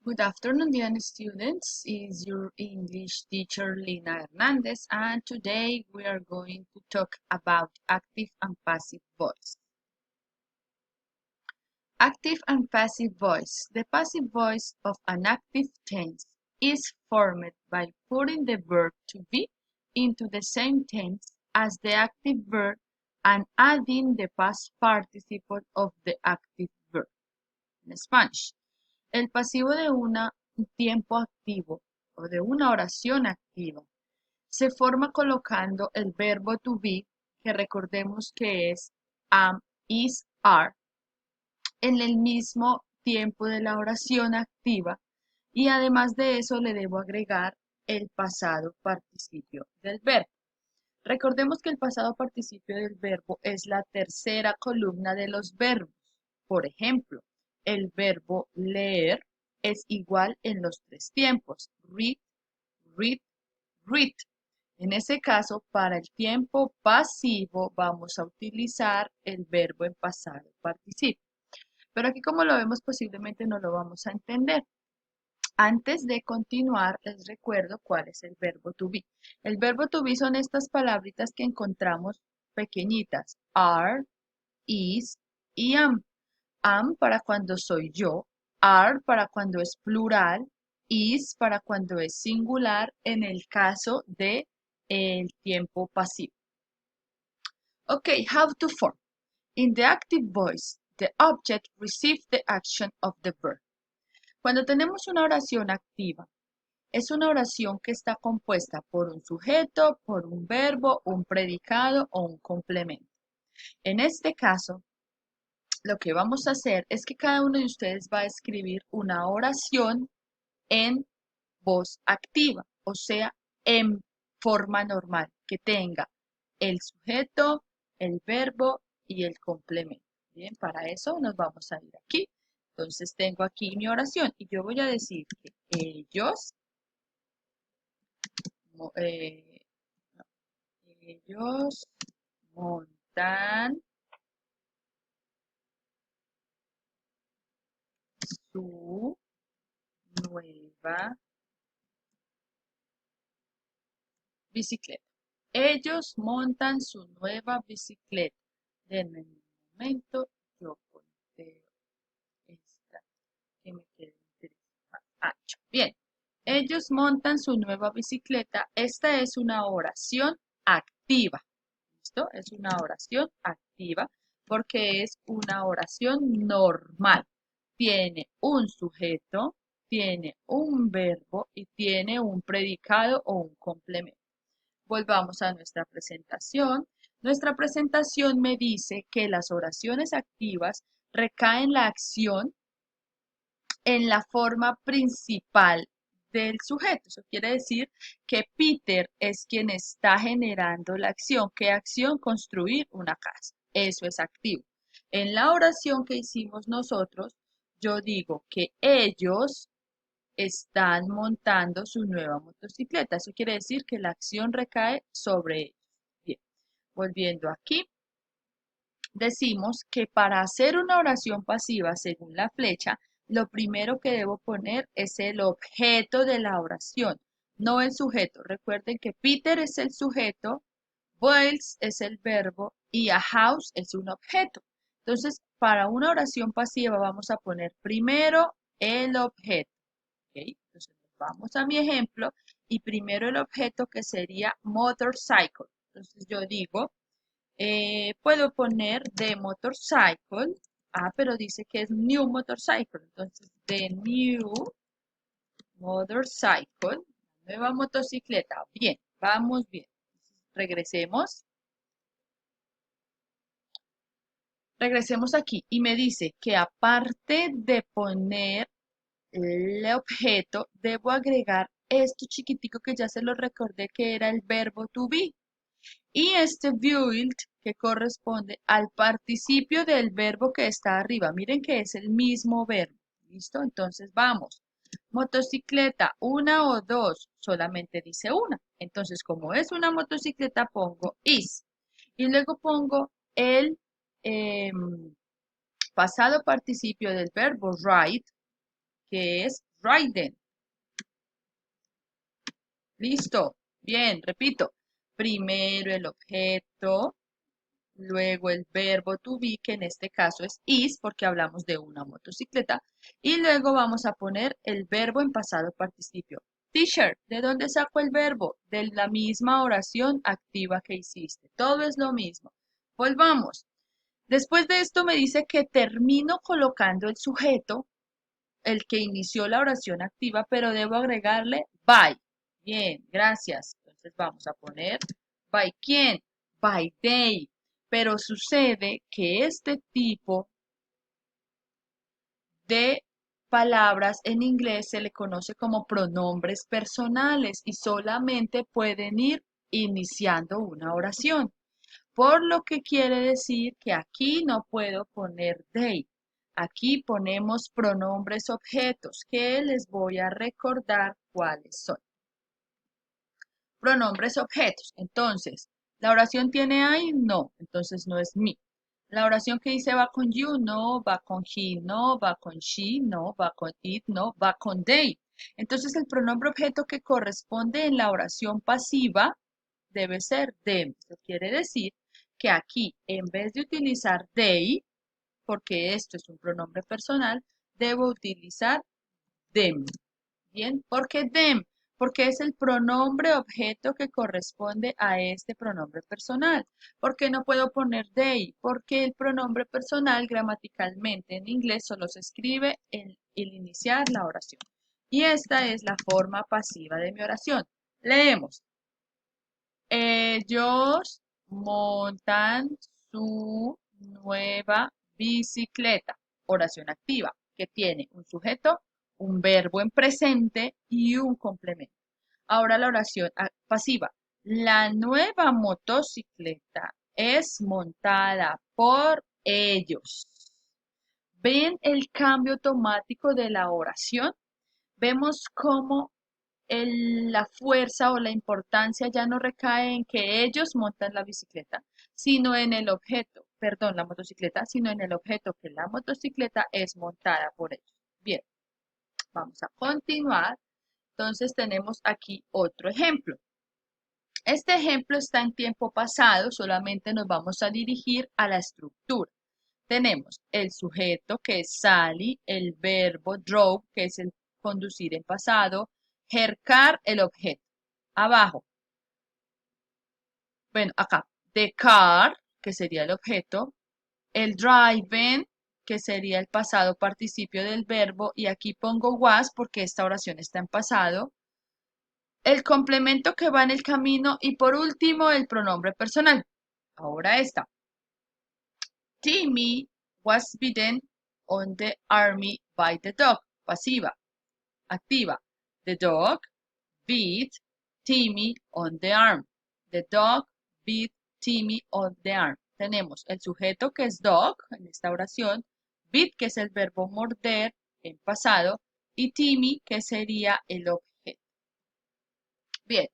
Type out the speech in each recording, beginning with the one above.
Good afternoon, dear students. Is your English teacher Lina Hernandez, and today we are going to talk about active and passive voice. Active and passive voice. The passive voice of an active tense is formed by putting the verb to be into the same tense as the active verb and adding the past participle of the active verb. In Spanish. El pasivo de un tiempo activo o de una oración activa se forma colocando el verbo to be, que recordemos que es am, is, are, en el mismo tiempo de la oración activa y además de eso le debo agregar el pasado participio del verbo. Recordemos que el pasado participio del verbo es la tercera columna de los verbos. Por ejemplo, el verbo leer es igual en los tres tiempos. Read, read, read. En ese caso, para el tiempo pasivo vamos a utilizar el verbo en pasado participio. Pero aquí como lo vemos posiblemente no lo vamos a entender. Antes de continuar, les recuerdo cuál es el verbo to be. El verbo to be son estas palabritas que encontramos pequeñitas. Are, is y am. Am para cuando soy yo. Are para cuando es plural. Is para cuando es singular en el caso de el tiempo pasivo. Okay, how to form. In the active voice, the object receives the action of the verb. Cuando tenemos una oración activa, es una oración que está compuesta por un sujeto, por un verbo, un predicado o un complemento. En este caso, lo que vamos a hacer es que cada uno de ustedes va a escribir una oración en voz activa, o sea, en forma normal, que tenga el sujeto, el verbo y el complemento. Bien, para eso nos vamos a ir aquí. Entonces tengo aquí mi oración y yo voy a decir que ellos eh, ellos montan su nueva bicicleta. Ellos montan su nueva bicicleta. Denme un momento, yo punteo esta que me quede ancho. Bien, ellos montan su nueva bicicleta. Esta es una oración activa. ¿Listo? Es una oración activa porque es una oración normal. Tiene un sujeto, tiene un verbo y tiene un predicado o un complemento. Volvamos a nuestra presentación. Nuestra presentación me dice que las oraciones activas recaen la acción en la forma principal del sujeto. Eso quiere decir que Peter es quien está generando la acción. ¿Qué acción? Construir una casa. Eso es activo. En la oración que hicimos nosotros, yo digo que ellos están montando su nueva motocicleta. Eso quiere decir que la acción recae sobre ellos. Bien, volviendo aquí, decimos que para hacer una oración pasiva según la flecha, lo primero que debo poner es el objeto de la oración, no el sujeto. Recuerden que Peter es el sujeto, boils es el verbo y a house es un objeto. Entonces, para una oración pasiva vamos a poner primero el objeto. ¿Okay? Entonces, vamos a mi ejemplo y primero el objeto que sería motorcycle. Entonces, yo digo, puedo poner the motorcycle. Ah, pero dice que es new motorcycle. Entonces, the new motorcycle. Nueva motocicleta. Bien, vamos bien. Regresemos. Regresemos aquí y me dice que aparte de poner el objeto, debo agregar esto chiquitico que ya se lo recordé que era el verbo to be. Y este build que corresponde al participio del verbo que está arriba. Miren que es el mismo verbo. ¿Listo? Entonces vamos. Motocicleta, una o dos, solamente dice una. Entonces, como es una motocicleta, pongo is. Y luego pongo el pasado participio del verbo ride, que es Right then. Listo. Bien, repito. Primero el objeto, luego el verbo to be, que en este caso es is, porque hablamos de una motocicleta, y luego vamos a poner el verbo en pasado participio. Teacher, ¿de dónde saco el verbo? De la misma oración activa que hiciste. Todo es lo mismo. Volvamos. Después de esto me dice que termino colocando el sujeto, el que inició la oración activa, pero debo agregarle by. Bien, gracias. Entonces vamos a poner by quién? By they. Pero sucede que este tipo de palabras en inglés se le conoce como pronombres personales y solamente pueden ir iniciando una oración. Por lo que quiere decir que aquí no puedo poner they. Aquí ponemos pronombres objetos que les voy a recordar cuáles son. Pronombres objetos. Entonces, ¿la oración tiene I? No, entonces no es me. La oración que dice va con you, no, va con he, no, va con she, no, va con it, no, va con they. Entonces el pronombre objeto que corresponde en la oración pasiva debe ser them. Eso quiere decir que aquí, en vez de utilizar they, porque esto es un pronombre personal, debo utilizar them. Bien, ¿por qué them? Porque es el pronombre objeto que corresponde a este pronombre personal. ¿Por qué no puedo poner they? Porque el pronombre personal gramaticalmente en inglés solo se escribe en el iniciar la oración. Y esta es la forma pasiva de mi oración. Leemos. Ellos montan su nueva bicicleta. Oración activa, que tiene un sujeto, un verbo en presente y un complemento. Ahora la oración pasiva. La nueva motocicleta es montada por ellos. ¿Ven el cambio automático de la oración? Vemos cómo la fuerza o la importancia ya no recae en que ellos montan la bicicleta, sino en el objeto, perdón, la motocicleta, sino en el objeto que la motocicleta es montada por ellos. Bien, vamos a continuar. Entonces tenemos aquí otro ejemplo. Este ejemplo está en tiempo pasado, solamente nos vamos a dirigir a la estructura. Tenemos el sujeto que es Sally, el verbo drove, que es el conducir en pasado, her car, el objeto. Abajo, bueno, acá, the car, que sería el objeto, el driving, que sería el pasado participio del verbo, y aquí pongo was porque esta oración está en pasado, el complemento que va en el camino y por último el pronombre personal. Ahora esta. Timmy was bitten on the arm by the dog. Pasiva. Activa. The dog bit Timmy on the arm. The dog bit Timmy on the arm. Tenemos el sujeto que es dog en esta oración, bit que es el verbo morder en pasado y Timmy que sería el objeto. Bien,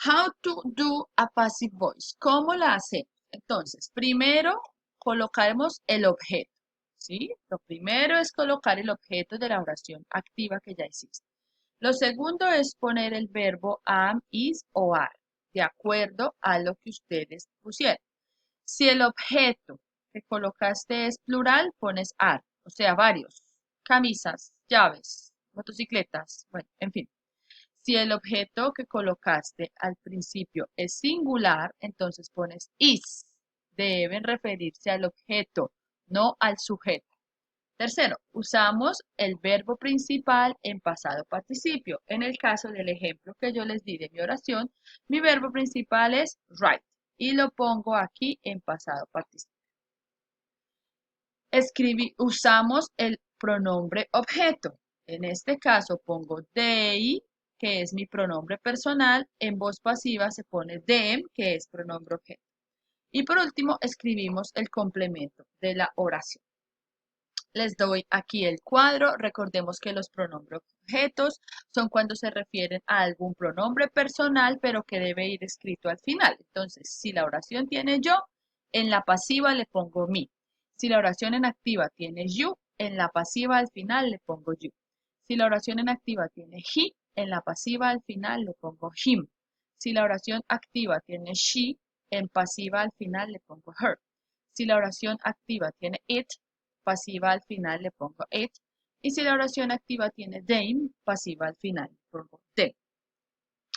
how to do a passive voice. ¿Cómo la hacemos? Entonces, primero colocaremos el objeto, ¿sí? Lo primero es colocar el objeto de la oración activa que ya hiciste. Lo segundo es poner el verbo am, is o are, de acuerdo a lo que ustedes pusieron. Si el objeto que colocaste es plural, pones are, o sea, varios. Camisas, llaves, motocicletas, bueno, en fin. Si el objeto que colocaste al principio es singular, entonces pones is. Deben referirse al objeto, no al sujeto. Tercero, usamos el verbo principal en pasado participio. En el caso del ejemplo que yo les di de mi oración, mi verbo principal es write y lo pongo aquí en pasado participio. Usamos el pronombre objeto. En este caso pongo they, que es mi pronombre personal. En voz pasiva se pone them, que es pronombre objeto. Y por último, escribimos el complemento de la oración. Les doy aquí el cuadro. Recordemos que los pronombres objetos son cuando se refieren a algún pronombre personal, pero que debe ir escrito al final. Entonces, si la oración tiene yo, en la pasiva le pongo me. Si la oración en activa tiene you, en la pasiva al final le pongo you. Si la oración en activa tiene he, en la pasiva al final le pongo him. Si la oración activa tiene she, en pasiva al final le pongo her. Si la oración activa tiene it, pasiva al final le pongo it. Y si la oración activa tiene them, pasiva al final le pongo them.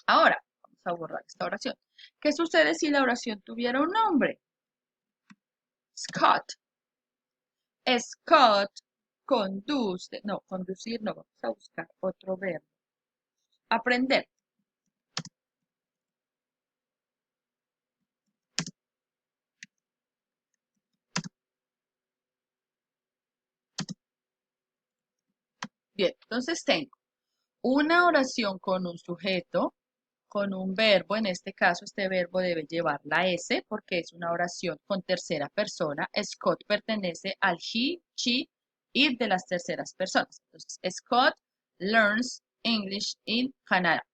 Ahora, vamos a borrar esta oración. ¿Qué sucede si la oración tuviera un nombre? Scott. Scott conduce, no, conducir no, vamos a buscar otro verbo. Aprender. Bien, entonces tengo una oración con un sujeto, con un verbo, en este caso este verbo debe llevar la S porque es una oración con tercera persona. Scott pertenece al he, she, it de las terceras personas. Entonces, Scott learns English in Canada.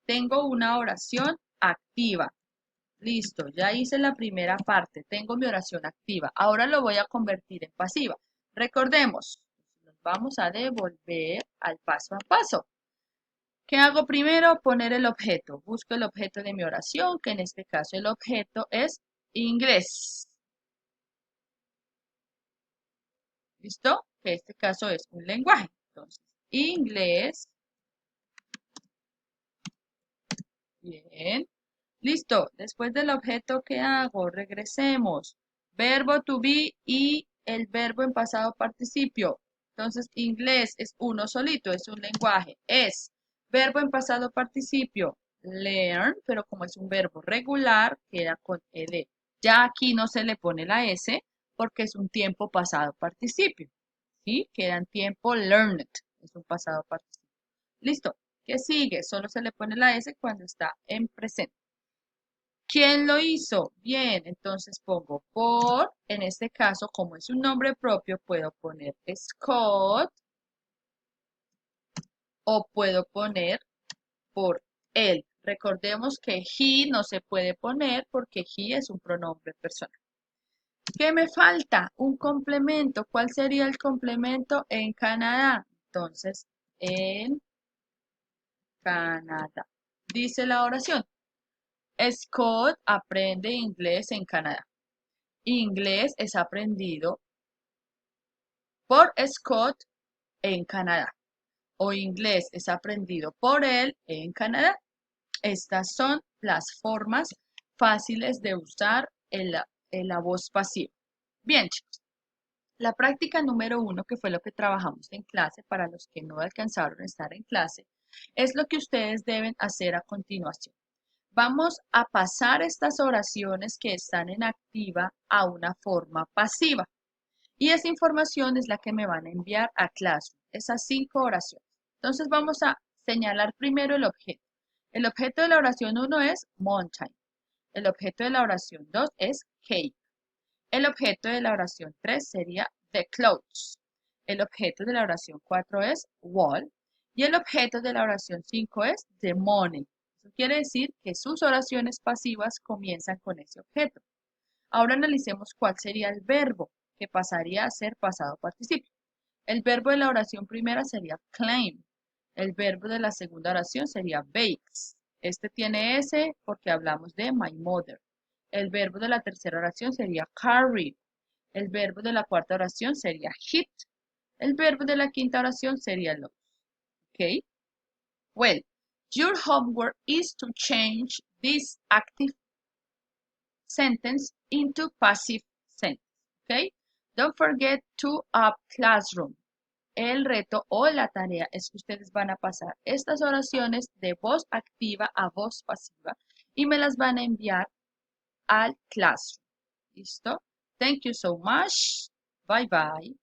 Tengo una oración activa. Listo, ya hice la primera parte. Tengo mi oración activa. Ahora lo voy a convertir en pasiva. Recordemos, nos vamos a devolver al paso a paso. ¿Qué hago primero? Poner el objeto. Busco el objeto de mi oración, que en este caso el objeto es inglés. ¿Listo? Que este caso es un lenguaje. Entonces, inglés. Bien. Listo. Después del objeto, ¿qué hago? Regresemos. Verbo to be y el verbo en pasado participio. Entonces, inglés es uno solito, es un lenguaje. Es verbo en pasado participio, learn, pero como es un verbo regular, queda con ed. Ya aquí no se le pone la s porque es un tiempo pasado participio. ¿Sí? Queda en tiempo learned, es un pasado participio. Listo. ¿Qué sigue? Solo se le pone la s cuando está en presente. ¿Quién lo hizo? Bien, entonces pongo por, en este caso, como es un nombre propio, puedo poner Scott o puedo poner por él. Recordemos que he no se puede poner porque he es un pronombre personal. ¿Qué me falta? Un complemento. ¿Cuál sería el complemento en Canadá? Entonces, en Canadá. Dice la oración. Scott aprende inglés en Canadá. Inglés es aprendido por Scott en Canadá o inglés es aprendido por él en Canadá. Estas son las formas fáciles de usar la voz pasiva. Bien, chicos. La práctica número 1, que fue lo que trabajamos en clase, para los que no alcanzaron a estar en clase, es lo que ustedes deben hacer a continuación. Vamos a pasar estas oraciones que están en activa a una forma pasiva. Y esa información es la que me van a enviar a Classroom, esas 5 oraciones. Entonces vamos a señalar primero el objeto. El objeto de la oración 1 es mountain. El objeto de la oración 2 es cake. El objeto de la oración 3 sería the clothes. El objeto de la oración 4 es wall. Y el objeto de la oración 5 es the money. Eso quiere decir que sus oraciones pasivas comienzan con ese objeto. Ahora analicemos cuál sería el verbo, que pasaría a ser pasado participio. El verbo de la oración primera sería claim. El verbo de la segunda oración sería bakes. Este tiene S porque hablamos de my mother. El verbo de la tercera oración sería carry. El verbo de la cuarta oración sería hit. El verbo de la quinta oración sería love. ¿Ok? Well, your homework is to change this active sentence into passive sentence. ¿Ok? Don't forget to up classroom. El reto o la tarea es que ustedes van a pasar estas oraciones de voz activa a voz pasiva y me las van a enviar al classroom. ¿Listo? Thank you so much. Bye bye.